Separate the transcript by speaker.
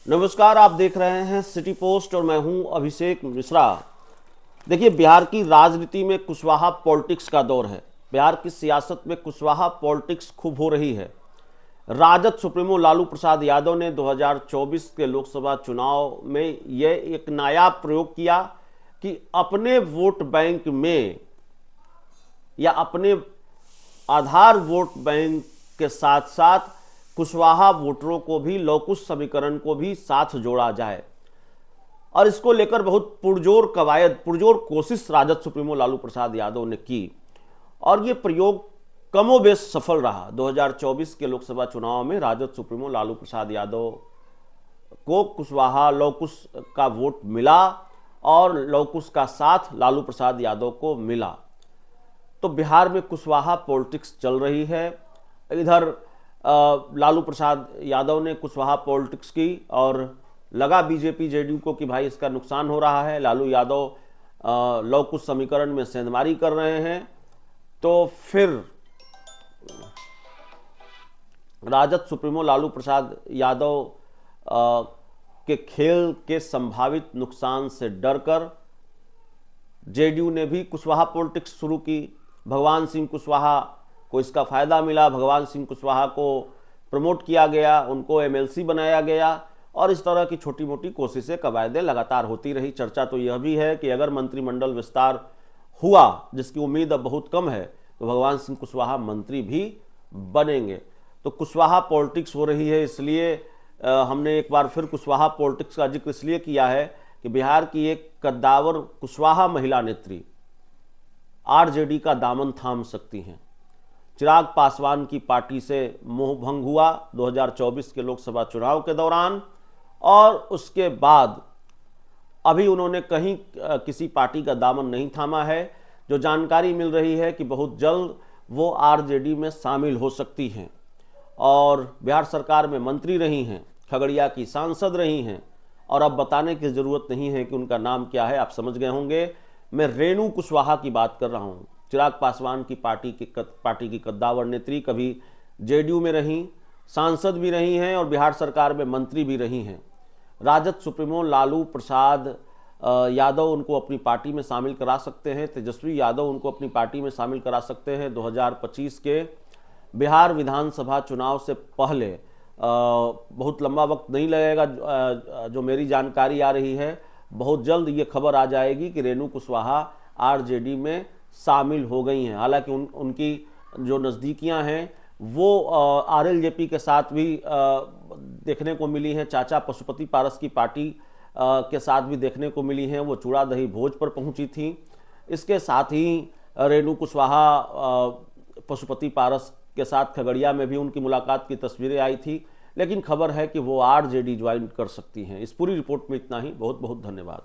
Speaker 1: नमस्कार, आप देख रहे हैं सिटी पोस्ट और मैं हूं अभिषेक मिश्रा। देखिए, बिहार की राजनीति में कुशवाहा पॉलिटिक्स का दौर है। बिहार की सियासत में कुशवाहा पॉलिटिक्स खूब हो रही है। राजद सुप्रीमो लालू प्रसाद यादव ने 2024 के लोकसभा चुनाव में यह एक नायाब प्रयोग किया कि अपने वोट बैंक में या अपने आधार वोट बैंक के साथ साथ कुशवाहा वोटरों को भी, लौकुश समीकरण को भी साथ जोड़ा जाए। और इसको लेकर बहुत पुरजोर कवायद, पुरजोर कोशिश राजद सुप्रीमो लालू प्रसाद यादव ने की और ये प्रयोग कमोबेश सफल रहा। 2024 के लोकसभा चुनाव में राजद सुप्रीमो लालू प्रसाद यादव को कुशवाहा लौकुश का वोट मिला और लौकुश का साथ लालू प्रसाद यादव को मिला। तो बिहार में कुशवाहा पॉलिटिक्स चल रही है। इधर लालू प्रसाद यादव ने कुशवाहा पॉलिटिक्स की और लगा बीजेपी जेडीयू को कि भाई इसका नुकसान हो रहा है, लालू यादव लौकुश समीकरण में सेंधमारी कर रहे हैं। तो फिर राजद सुप्रीमो लालू प्रसाद यादव के खेल के संभावित नुकसान से डरकर जेडीयू ने भी कुशवाहा पॉलिटिक्स शुरू की। भगवान सिंह कुशवाहा को इसका फायदा मिला, भगवान सिंह कुशवाहा को प्रमोट किया गया, उनको एमएलसी बनाया गया और इस तरह की छोटी मोटी कोशिशें, कवायदें लगातार होती रही। चर्चा तो यह भी है कि अगर मंत्रिमंडल विस्तार हुआ, जिसकी उम्मीद अब बहुत कम है, तो भगवान सिंह कुशवाहा मंत्री भी बनेंगे। तो कुशवाहा पॉलिटिक्स हो रही है। इसलिए हमने एक बार फिर कुशवाहा पॉलिटिक्स का जिक्र इसलिए किया है कि बिहार की एक कद्दावर कुशवाहा महिला नेत्री आरजेडी का दामन थाम सकती हैं। चिराग पासवान की पार्टी से मोहभंग हुआ 2024 के लोकसभा चुनाव के दौरान और उसके बाद अभी उन्होंने कहीं किसी पार्टी का दामन नहीं थामा है। जो जानकारी मिल रही है कि बहुत जल्द वो आरजेडी में शामिल हो सकती हैं और बिहार सरकार में मंत्री रही हैं, खगड़िया की सांसद रही हैं और अब बताने की ज़रूरत नहीं है कि उनका नाम क्या है, आप समझ गए होंगे। मैं रेणु कुशवाहा की बात कर रहा हूँ। चिराग पासवान की पार्टी की कद्दावर नेत्री, कभी जेडीयू में रहीं, सांसद भी रही हैं और बिहार सरकार में मंत्री भी रही हैं। राजद सुप्रीमो लालू प्रसाद यादव उनको अपनी पार्टी में शामिल करा सकते हैं। तेजस्वी यादव उनको अपनी पार्टी में शामिल करा सकते हैं। 2025 के बिहार विधानसभा चुनाव से पहले बहुत लंबा वक्त नहीं लगेगा। जो मेरी जानकारी आ रही है, बहुत जल्द ये खबर आ जाएगी कि रेणु कुशवाहा आरजेडी में शामिल हो गई हैं। हालांकि उनकी जो नज़दीकियां हैं वो आरएलजेपी के साथ भी देखने को मिली हैं। चाचा पशुपति पारस की पार्टी के साथ भी देखने को मिली हैं। वो चूड़ा दही भोज पर पहुंची थी। इसके साथ ही रेणु कुशवाहा पशुपति पारस के साथ खगड़िया में भी उनकी मुलाकात की तस्वीरें आई थी। लेकिन खबर है कि वो आरजेडी ज्वाइन कर सकती हैं। इस पूरी रिपोर्ट में इतना ही। बहुत बहुत धन्यवाद।